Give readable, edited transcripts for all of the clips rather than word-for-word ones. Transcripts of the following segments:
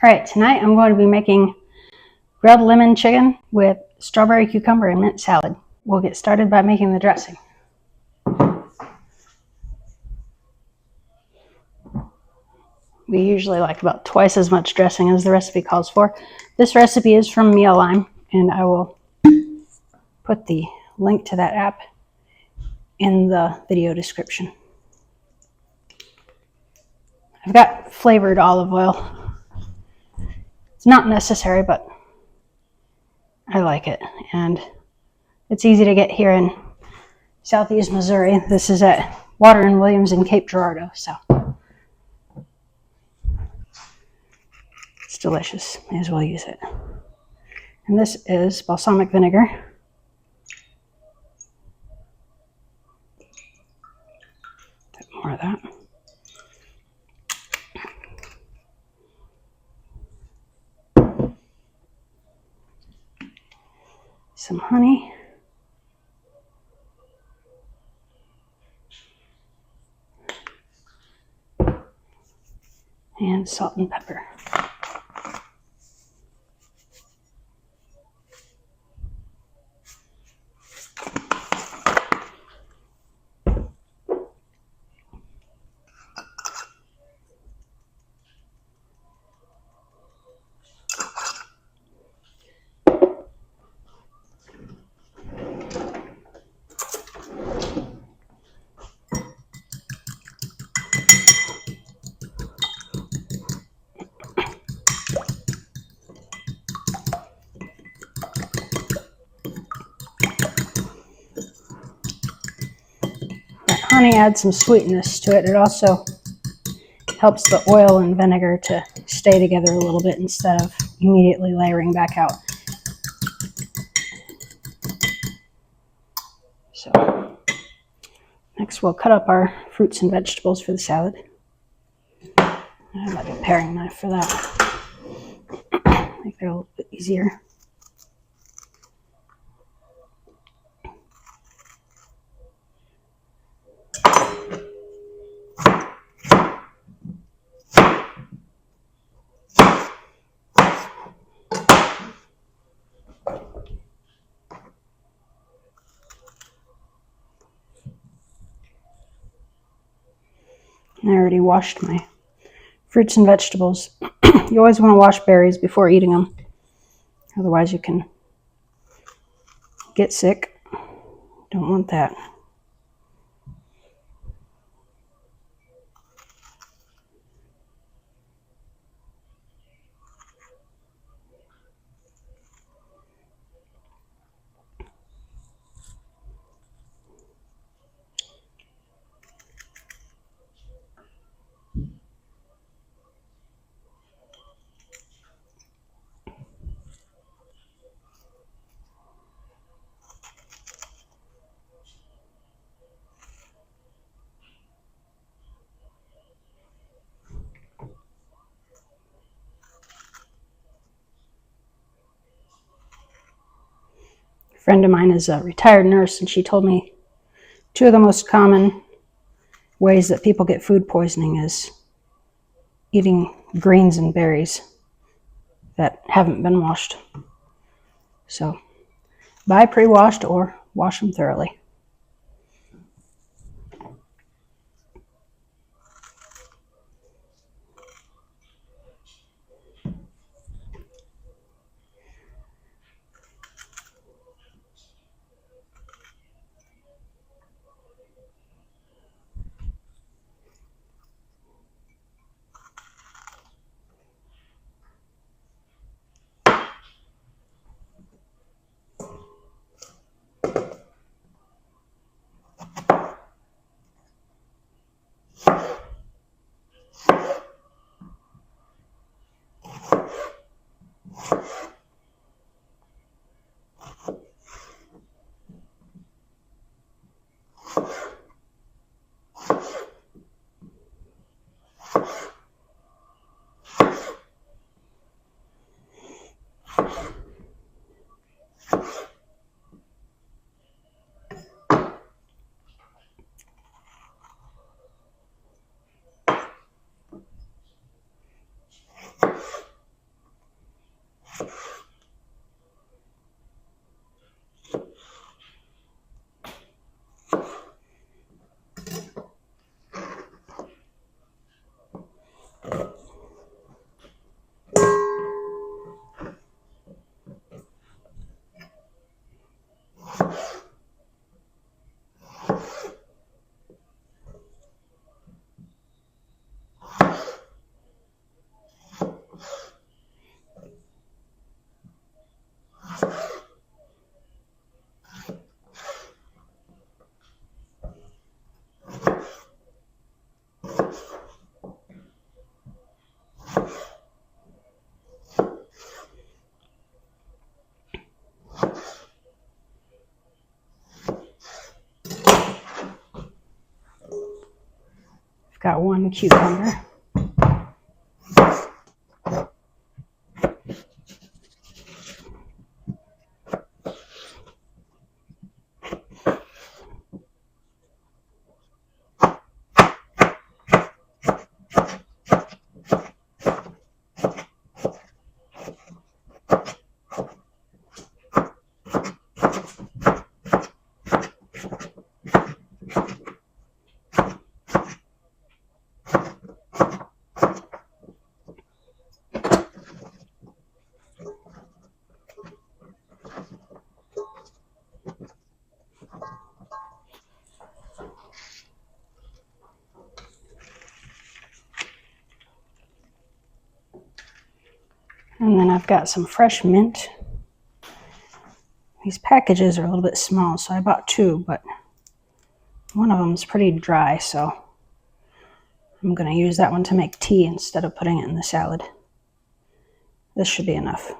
All right, tonight I'm going to be making grilled lemon chicken with strawberry, cucumber, and mint salad. We'll get started by making the dressing. We usually like about twice as much dressing as the recipe calls for. This recipe is from Meal Lime, and I will put the link to that app in the video description. I've got flavored olive oil. It's not necessary, but I like it, and it's easy to get here in Southeast Missouri. This is at Water and Williams in Cape Girardeau, so it's delicious. May as well use it. And this is balsamic vinegar. A bit more of that. Some honey. And salt and pepper. Honey adds some sweetness to it. It also helps the oil and vinegar to stay together a little bit instead of immediately layering back out. So next we'll cut up our fruits and vegetables for the salad. I have a paring knife for that. Make it a little bit easier. I already washed my fruits and vegetables. You always want to wash berries before eating them. Otherwise you can get sick. Don't want that. A friend of mine is a retired nurse, and she told me two of the most common ways that people get food poisoning is eating greens and berries that haven't been washed. So buy pre-washed or wash them thoroughly. I've got 1 cucumber. And then I've got some fresh mint. These packages are a little bit small, so I bought 2, but one of them is pretty dry, so I'm going to use that one to make tea instead of putting it in the salad. This should be enough.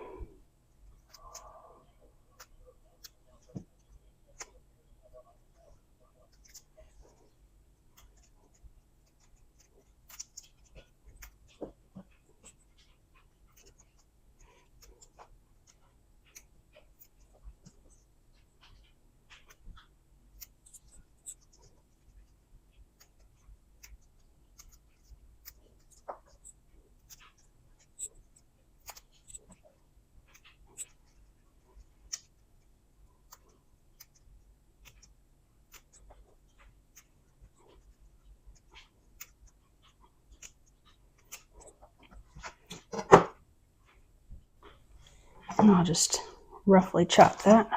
And I'll just roughly chop that.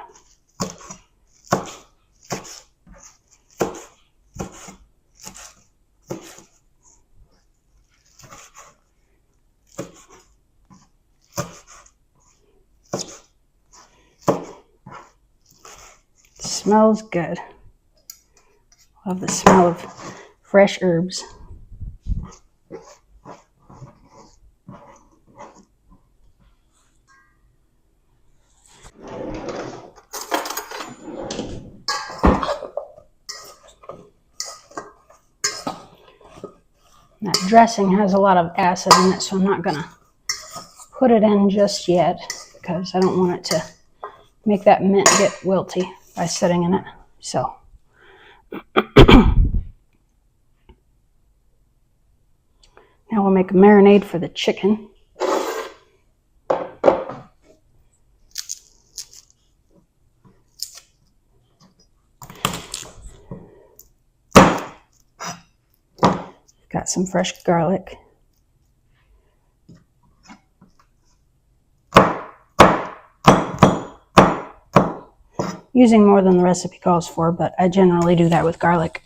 Smells good. Love the smell of fresh herbs. That dressing has a lot of acid in it, so I'm not gonna put it in just yet because I don't want it to make that mint get wilty by sitting in it. So now we'll make a marinade for the chicken. Got some fresh garlic. Using more than the recipe calls for, but I generally do that with garlic.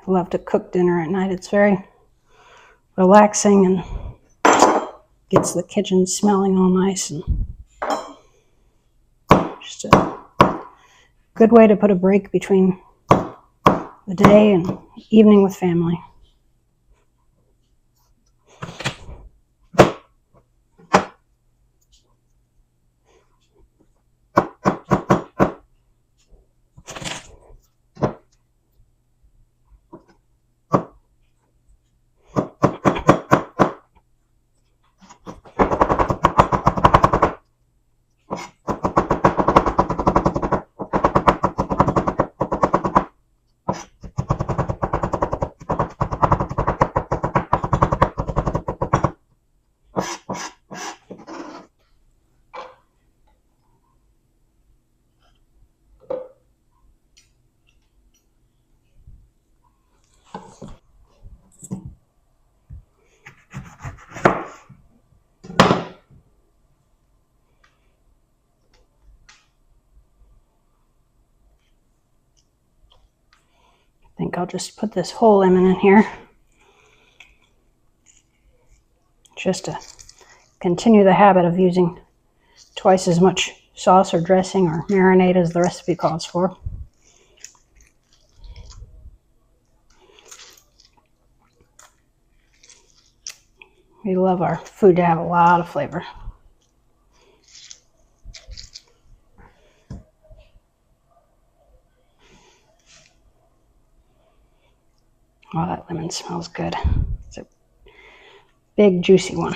love to cook dinner at night. It's very relaxing and gets the kitchen smelling all nice, and just a good way to put a break between the day and evening with family. I think I'll just put this whole lemon in here just to continue the habit of using twice as much sauce or dressing or marinade as the recipe calls for. We love our food to have a lot of flavor. Oh, that lemon smells good. It's a big, juicy one.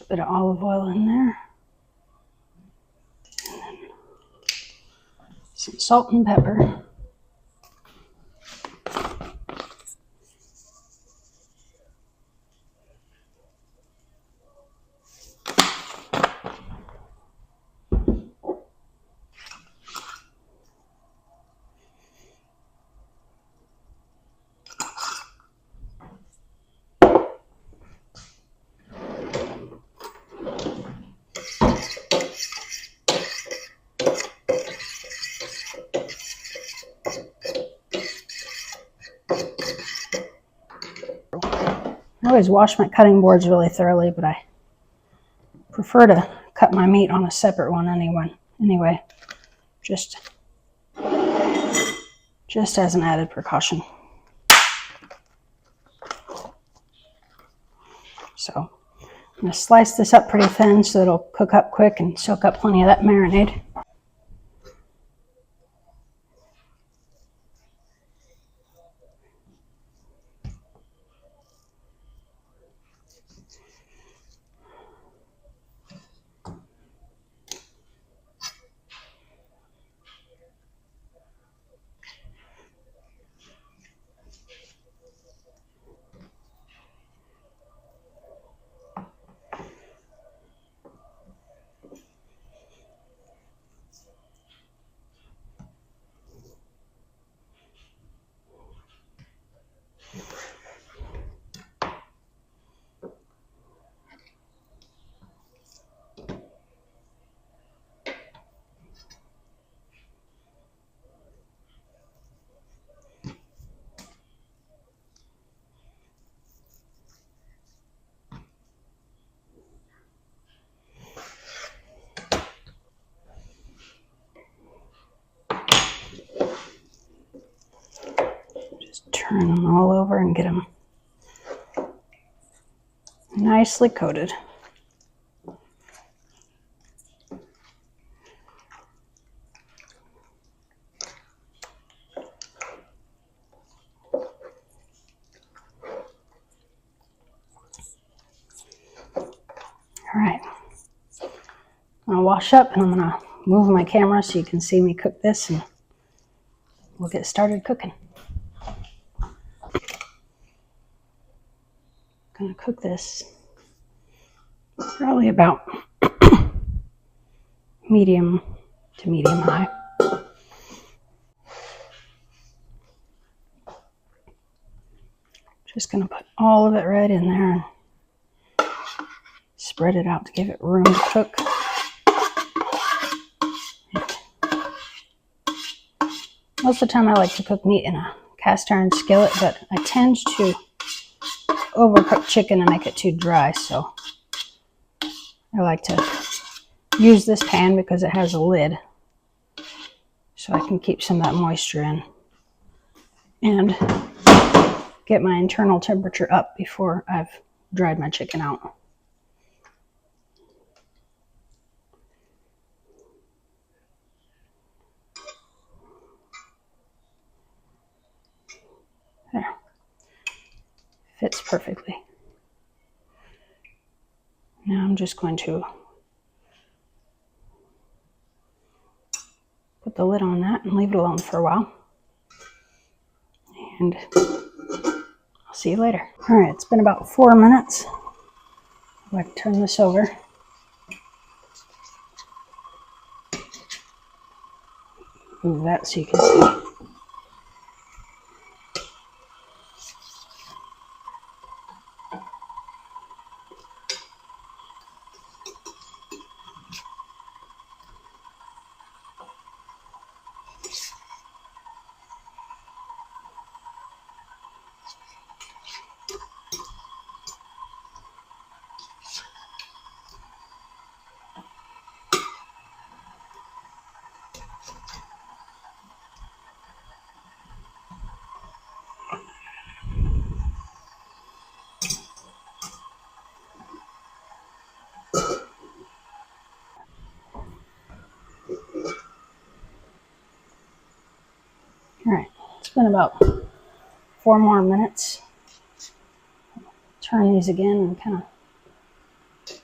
A bit of olive oil in there. And then some salt and pepper. I always wash my cutting boards really thoroughly, but I prefer to cut my meat on a separate one anyway, just as an added precaution. So I'm going to slice this up pretty thin so it'll cook up quick and soak up plenty of that marinade. Turn them all over and get them nicely coated. All right, I'm gonna wash up and I'm gonna move my camera so you can see me cook this, and we'll get started cooking. going to cook this probably about medium to medium high. Just going to put all of it right in there and spread it out to give it room to cook. Most of the time I like to cook meat in a cast iron skillet, but I tend to overcook chicken and make it too dry, so I like to use this pan because it has a lid, so I can keep some of that moisture in and get my internal temperature up before I've dried my chicken out. There. Fits perfectly. Now I'm just going to put the lid on that and leave it alone for a while. And I'll see you later. All right, it's been about 4 minutes. I'll go ahead and turn this over. Move that so you can see. All right, it's been about 4 more minutes. Turn these again and kind of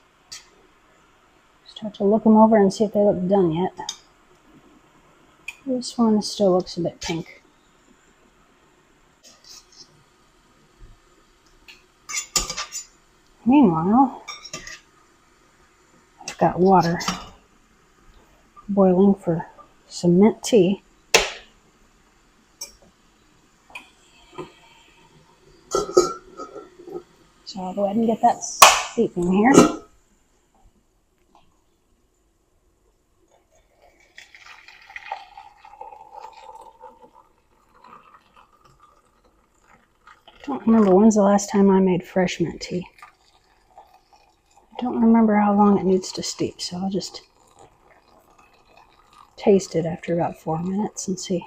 start to look them over and see if they look done yet. This one still looks a bit pink. Meanwhile, I've got water boiling for some mint tea. So I'll go ahead and get that steeping here. I don't remember when's the last time I made fresh mint tea. I don't remember how long it needs to steep, so I'll just taste it after about 4 minutes and see.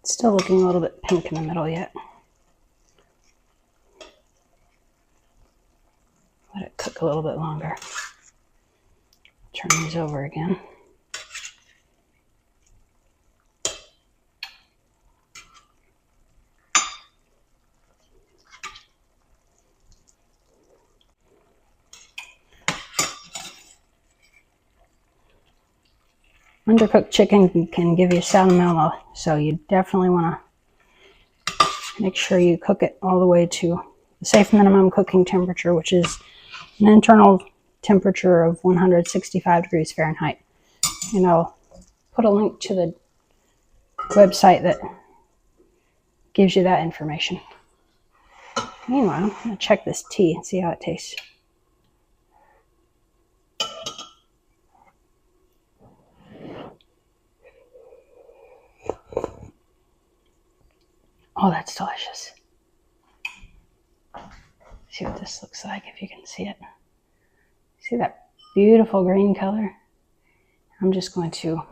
It's still looking a little bit pink in the middle yet. Let it cook a little bit longer. Turn these over again. Undercooked chicken can give you salmonella, so you definitely want to make sure you cook it all the way to the safe minimum cooking temperature, which is an internal temperature of 165 degrees Fahrenheit. And I'll put a link to the website that gives you that information. Meanwhile, I'm going to check this tea and see how it tastes. Oh, that's delicious. See what this looks like, if you can see it. See that beautiful green color? I'm just going to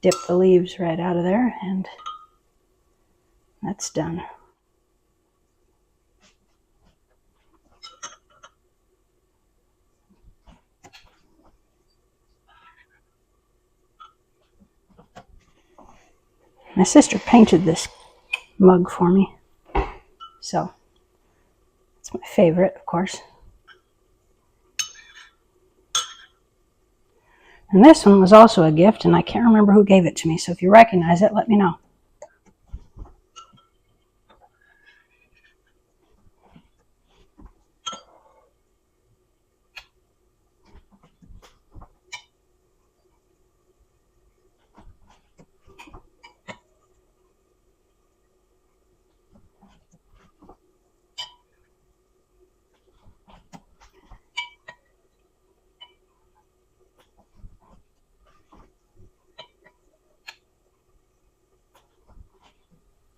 dip the leaves right out of there, and that's done. My sister painted this mug for me, so it's my favorite, of course. And this one was also a gift, and I can't remember who gave it to me, so if you recognize it, let me know.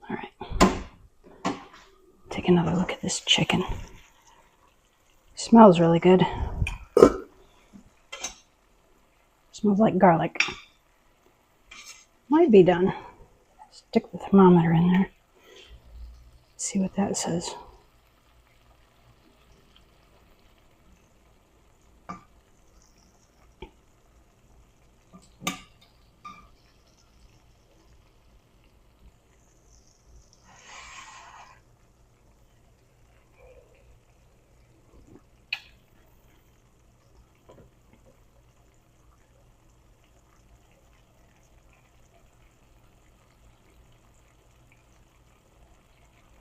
All right. Take another look at this chicken. Smells really good. Smells like garlic. Might be done. Stick the thermometer in there. See what that says.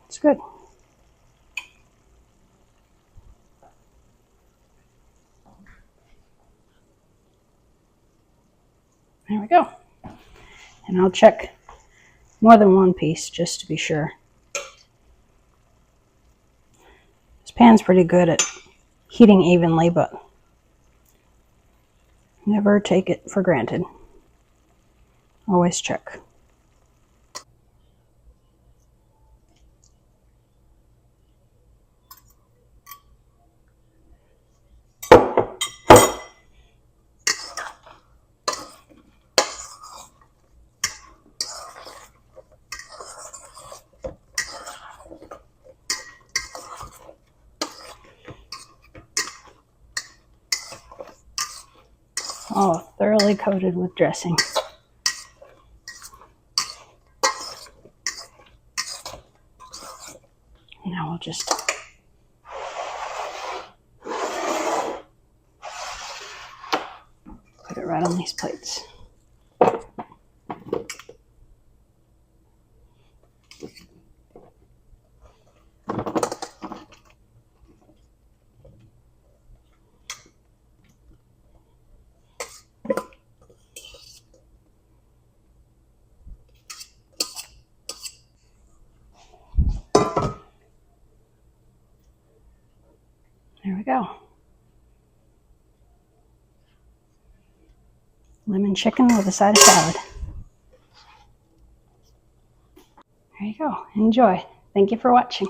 It's good. There we go. And I'll check more than one piece just to be sure. This pan's pretty good at heating evenly, but never take it for granted. Always check. Oh, thoroughly coated with dressing. Now we'll just put it right on these plates. There we go. Lemon chicken with a side of salad. There you go. Enjoy. Thank you for watching.